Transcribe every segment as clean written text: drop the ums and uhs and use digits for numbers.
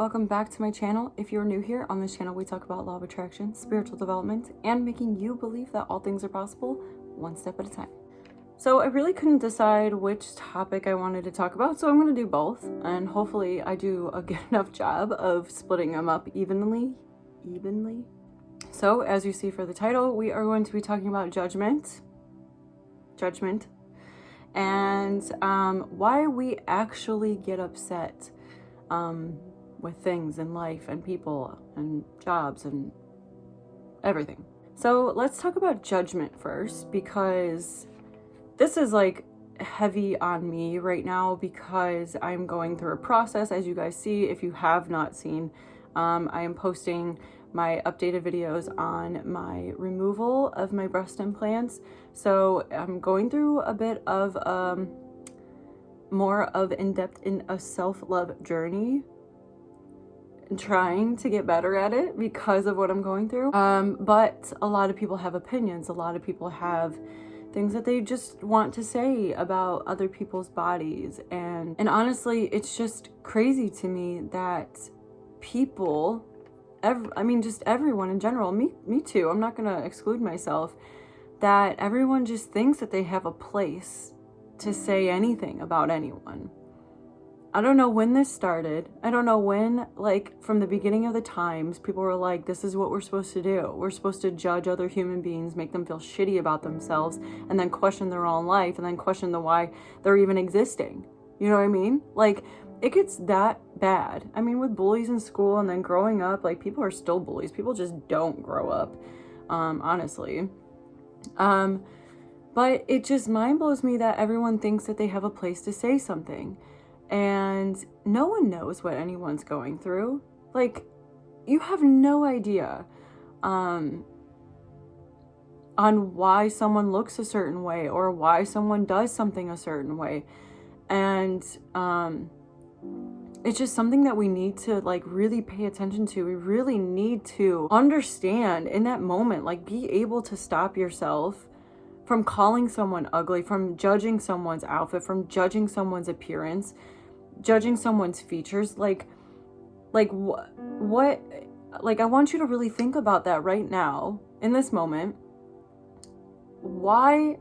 welcome back to my channel. If you're new here, on this channel we talk about law of attraction, spiritual development, and making you believe that all things are possible one step at a time. So I really couldn't decide which topic I wanted to talk about, so I'm going to do both, and hopefully I do a good enough job of splitting them up evenly. So as you see for the title, we are going to be talking about judgment, and why we actually get upset with things in life and people and jobs and everything. So let's talk about judgment first, because this is like heavy on me right now because I'm going through a process. As you guys see, if you have not seen, I am posting my updated videos on my removal of my breast implants. So I'm going through a bit of more of in-depth in a self-love journey, trying to get better at it because of what I'm going through. But a lot of people have opinions. A lot of people have things that they just want to say about other people's bodies. And honestly, it's just crazy to me that people, just everyone in general, me too, I'm not gonna exclude myself, that everyone just thinks that they have a place to say anything about anyone. I don't know when this started. I don't know when, like, from the beginning of the times, people were like, this is what we're supposed to do. We're supposed to judge other human beings, make them feel shitty about themselves, and then question their own life, and then question the why they're even existing. You know what I mean? Like, it gets that bad. I mean, with bullies in school and then growing up, like, people are still bullies. People just don't grow up, honestly. But it just mind blows me that everyone thinks that they have a place to say something. And no one knows what anyone's going through. Like, you have no idea on why someone looks a certain way or why someone does something a certain way. And it's just something that we need to, like, really pay attention to. We really need to understand in that moment, like, be able to stop yourself from calling someone ugly, from judging someone's outfit, from judging someone's appearance, judging someone's features. Like what, like, I want you to really think about that right now, in this moment. Why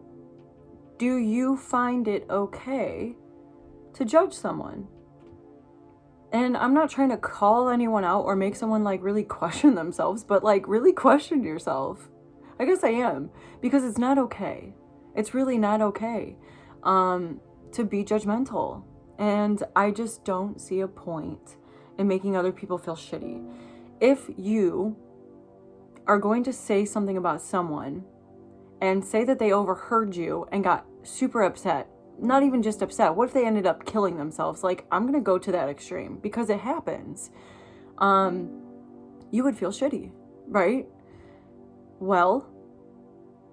do you find it okay to judge someone? And I'm not trying to call anyone out or make someone, like, really question themselves, but, like, really question yourself. I guess I am, because it's not okay. It's really not okay to be judgmental. And I just don't see a point in making other people feel shitty. If you are going to say something about someone and say that they overheard you and got super upset, not even just upset, what if they ended up killing themselves? Like, I'm gonna go to that extreme because it happens. You would feel shitty, right? Well,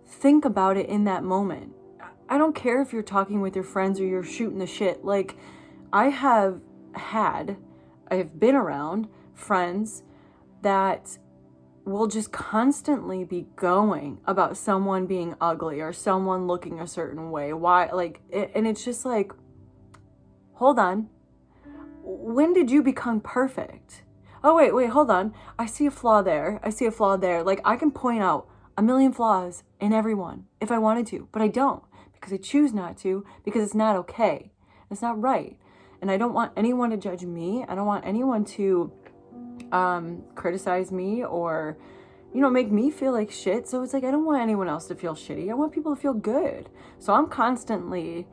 think about it in that moment. I don't care if you're talking with your friends or you're shooting the shit. Like, I have been around friends that will just constantly be going about someone being ugly or someone looking a certain way. Why? Like, and it's just like, hold on. When did you become perfect? Oh, wait, hold on. I see a flaw there. Like, I can point out a million flaws in everyone if I wanted to, but I don't, because I choose not to, because it's not okay. It's not right. And I don't want anyone to judge me. I don't want anyone to criticize me or, make me feel like shit. So it's like, I don't want anyone else to feel shitty. I want people to feel good. So I'm constantly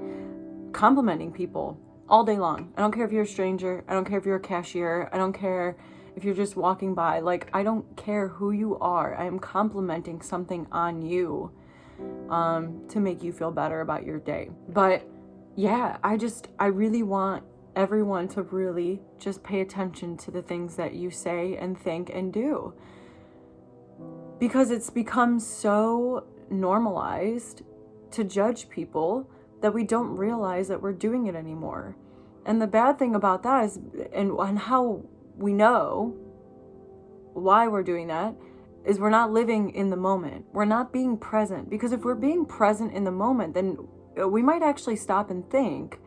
complimenting people all day long. I don't care if you're a stranger. I don't care if you're a cashier. I don't care if you're just walking by. Like, I don't care who you are. I am complimenting something on you to make you feel better about your day. But yeah, I really want everyone to really just pay attention to the things that you say and think and do, because it's become so normalized to judge people that we don't realize that we're doing it anymore. And the bad thing about that is, and how we know why we're doing that, is we're not living in the moment. We're not being present, because if we're being present in the moment, then we might actually stop and think,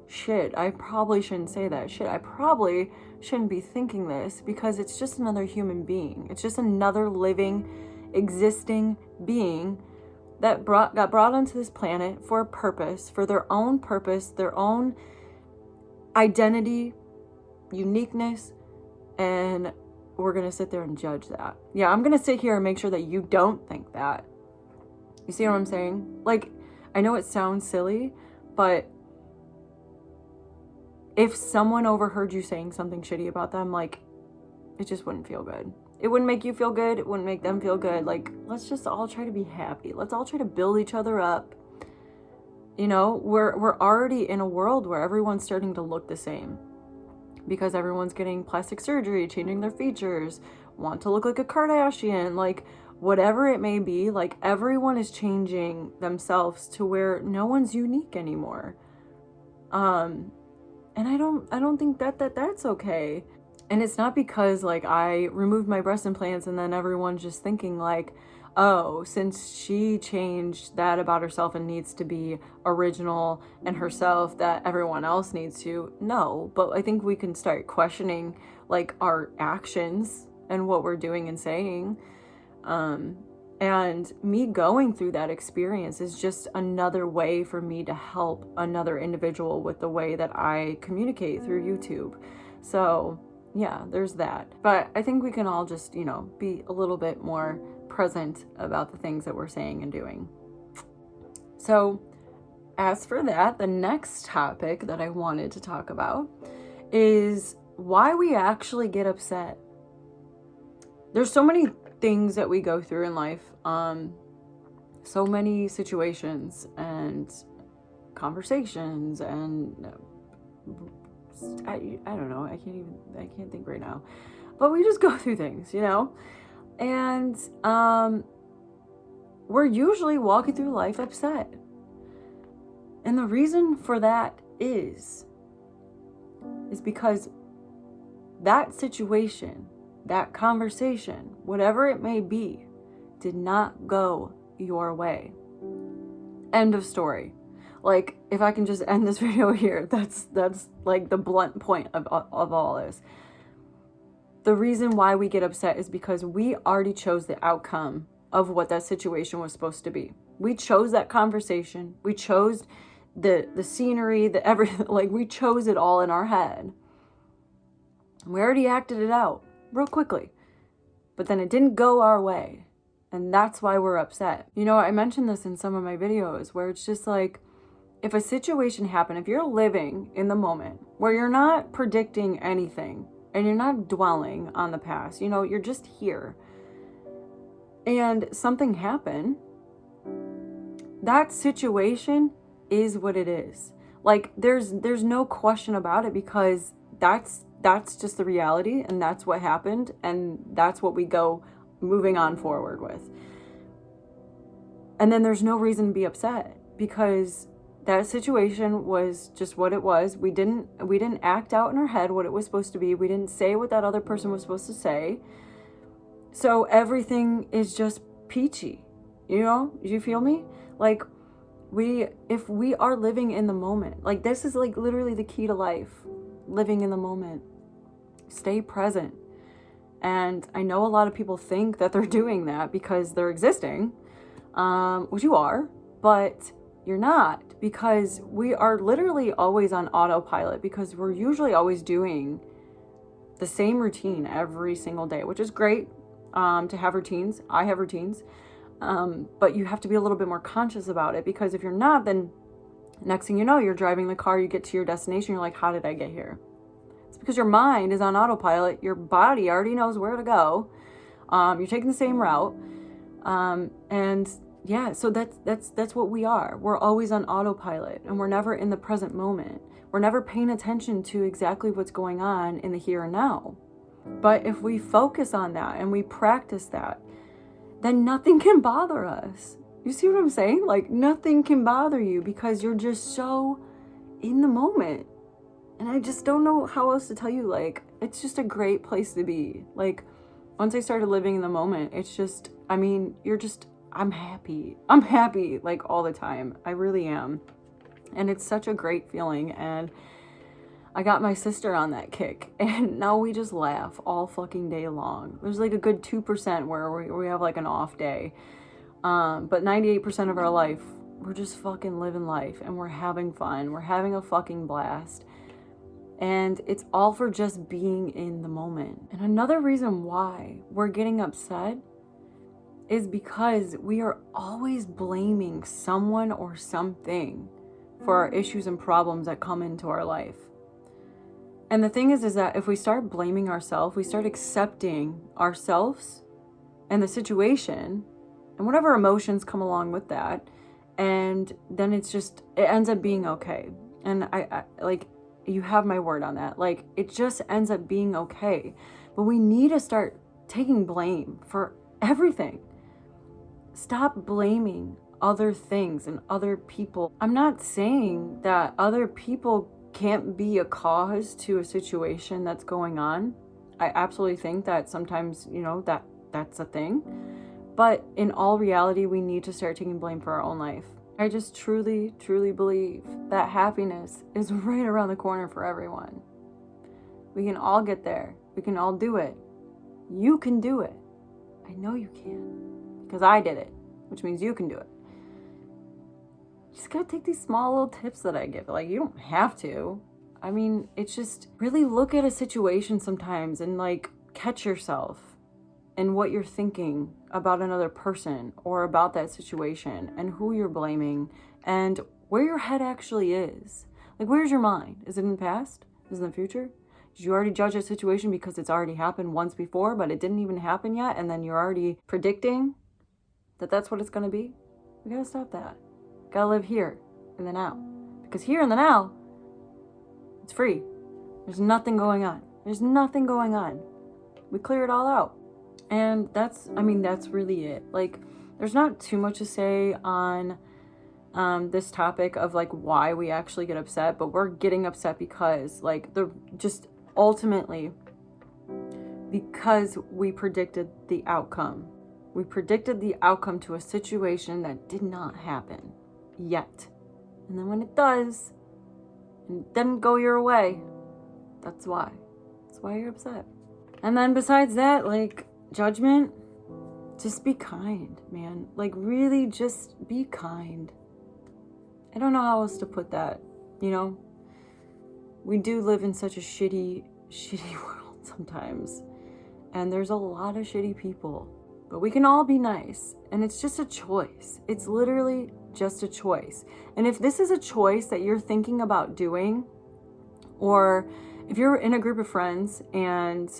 shit, I probably shouldn't say that. Shit, I probably shouldn't be thinking this, because it's just another human being. It's just another living, existing being that got brought onto this planet for a purpose, for their own purpose, their own identity, uniqueness, and we're gonna sit there and judge that. Yeah, I'm gonna sit here and make sure that you don't think that. You see what I'm saying? Like, I know it sounds silly, but if someone overheard you saying something shitty about them, like, it just wouldn't feel good. It wouldn't make you feel good. It wouldn't make them feel good. Like, let's just all try to be happy. Let's all try to build each other up. You know, we're already in a world where everyone's starting to look the same, because everyone's getting plastic surgery, changing their features, want to look like a Kardashian, like whatever it may be. Like, everyone is changing themselves to where no one's unique anymore. And I don't think that's okay. And it's not because, like, I removed my breast implants and then everyone's just thinking like, oh, since she changed that about herself and needs to be original and herself, that everyone else needs to. No, but I think we can start questioning, like, our actions and what we're doing and saying. And me going through that experience is just another way for me to help another individual with the way that I communicate through YouTube. So yeah, there's that. But I think we can all just, you know, be a little bit more present about the things that we're saying and doing. So as for that, the next topic that I wanted to talk about is why we actually get upset. There's so many things that we go through in life, so many situations and conversations, and I don't know, I can't think right now, but we just go through things, you know, and we're usually walking through life upset. And the reason for that is because that situation, that conversation, whatever it may be, did not go your way. End of story. Like, if I can just end this video here, that's like the blunt point of all this. The reason why we get upset is because we already chose the outcome of what that situation was supposed to be. We chose that conversation. We chose the scenery, the everything. Like, we chose it all in our head. We already acted it out real quickly, but then it didn't go our way, and that's why we're upset. You know, I mentioned this in some of my videos where it's just like, if a situation happened, if you're living in the moment where you're not predicting anything and you're not dwelling on the past, you know, you're just here, and something happened, that situation is what it is. Like, there's no question about it, because that's just the reality, and that's what happened, and that's what we go moving on forward with. And then there's no reason to be upset, because that situation was just what it was. We didn't act out in our head what it was supposed to be. We didn't say what that other person was supposed to say. So everything is just peachy. You know? You feel me? Like, if we are living in the moment, like, this is like literally the key to life. Living in the moment. Stay present. And I know a lot of people think that they're doing that because they're existing, which you are, but you're not, because we are literally always on autopilot, because we're usually always doing the same routine every single day, which is great, to have routines. I have routines, but you have to be a little bit more conscious about it, because if you're not, then next thing you know, you're driving the car, you get to your destination, you're like, how did I get here? It's because your mind is on autopilot. Your body already knows where to go. You're taking the same route. And yeah, so that's what we are. We're always on autopilot, and we're never in the present moment. We're never paying attention to exactly what's going on in the here and now. But if we focus on that and we practice that, then nothing can bother us. You see what I'm saying? Like, nothing can bother you, because you're just so in the moment. And I just don't know how else to tell you. Like, it's just a great place to be. Like, once I started living in the moment, it's just, I mean, I'm happy. I'm happy, like, all the time. I really am. And it's such a great feeling. And I got my sister on that kick, and now we just laugh all fucking day long. There's like a good 2% where we have like an off day. But 98% of our life, we're just fucking living life, and we're having fun. We're having a fucking blast. And it's all for just being in the moment. And another reason why we're getting upset is because we are always blaming someone or something for our issues and problems that come into our life. And the thing is that if we start blaming ourselves, we start accepting ourselves and the situation and whatever emotions come along with that, and then it ends up being okay. And I like, you have my word on that. Like, it just ends up being okay. But we need to start taking blame for everything. Stop blaming other things and other people. I'm not saying that other people can't be a cause to a situation that's going on. I absolutely think that sometimes, that's a thing. But in all reality, we need to start taking blame for our own life. I just truly, truly believe that happiness is right around the corner for everyone. We can all get there. We can all do it. You can do it. I know you can, because I did it, which means you can do it. You just gotta take these small little tips that I give. Like, you don't have to. I mean, it's just really look at a situation sometimes and like catch yourself in what you're thinking about another person or about that situation and who you're blaming and where your head actually is. Like, where's your mind? Is it in the past? Is it in the future? Did you already judge a situation because it's already happened once before, but it didn't even happen yet, and then you're already predicting that that's what it's going to be? We gotta stop that. Gotta live here in the now. Because here in the now, it's free. There's nothing going on. There's nothing going on. We clear it all out. And that's really it. Like, there's not too much to say on this topic of like why we actually get upset, but we're getting upset because ultimately because we predicted the outcome. We predicted the outcome to a situation that did not happen yet. And then when it does, and it doesn't go your way, that's why. That's why you're upset. And then besides that, like, judgment, just be kind, man. Like, really just be kind. I don't know how else to put that, We do live in such a shitty world sometimes. And there's a lot of shitty people. But we can all be nice. And it's just a choice. It's literally just a choice. And if this is a choice that you're thinking about doing, or if you're in a group of friends and,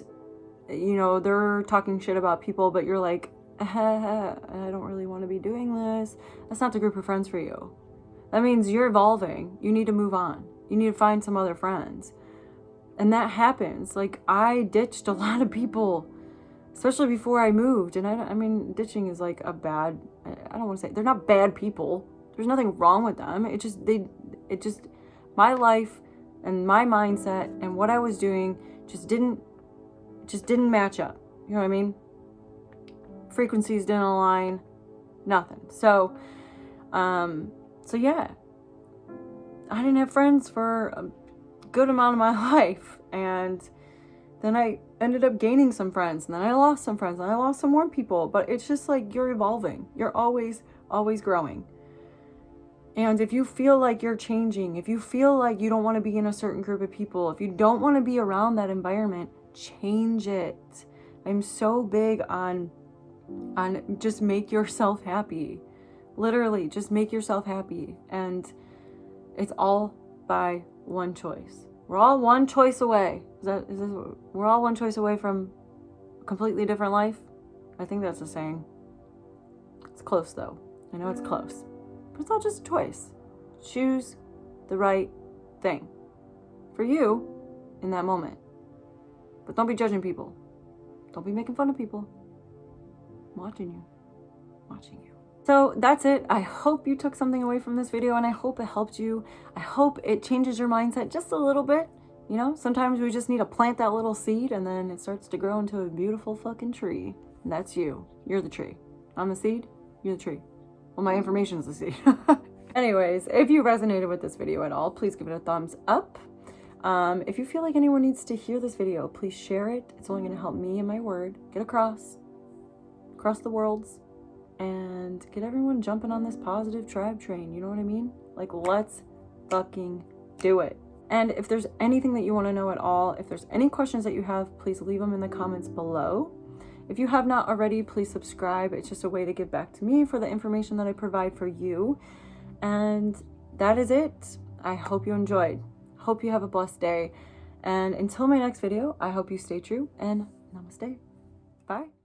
they're talking shit about people, but you're like, I don't really want to be doing this. That's not the group of friends for you. That means you're evolving. You need to move on. You need to find some other friends. And that happens. Like, I ditched a lot of people, especially before I moved. And ditching is like I don't want to say, they're not bad people. There's nothing wrong with them. My life and my mindset and what I was doing just didn't match up. You know what I mean? Frequencies didn't align, nothing. So yeah, I didn't have friends for a good amount of my life. And then I ended up gaining some friends, and then I lost some friends, and I lost some more people. But it's just like, you're evolving. You're always growing. And if you feel like you're changing, if you feel like you don't want to be in a certain group of people, if you don't want to be around that environment, change it. I'm so big on just make yourself happy. Literally, just make yourself happy. And it's all by one choice. We're all one choice away. We're all one choice away from a completely different life? I think that's a saying. It's close though. I know it's close. But it's all just a choice. Choose the right thing for you in that moment. But don't be judging people. Don't be making fun of people. I'm watching you. So that's it. I hope you took something away from this video, and I hope it helped you. I hope it changes your mindset just a little bit. Sometimes we just need to plant that little seed, and then it starts to grow into a beautiful fucking tree. And that's you. You're the tree. I'm the seed. You're the tree. Well, my information's the seed. Anyways, if you resonated with this video at all, please give it a thumbs up. If you feel like anyone needs to hear this video, please share it. It's only going to help me and my word get across the worlds, and get everyone jumping on this positive tribe train. You know what I mean? Like, let's fucking do it. And if there's anything that you want to know at all, if there's any questions that you have, please leave them in the comments below. If you have not already, please subscribe. It's just a way to give back to me for the information that I provide for you. And that is it. I hope you enjoyed. Hope you have a blessed day. And until my next video, I hope you stay true, and namaste. Bye.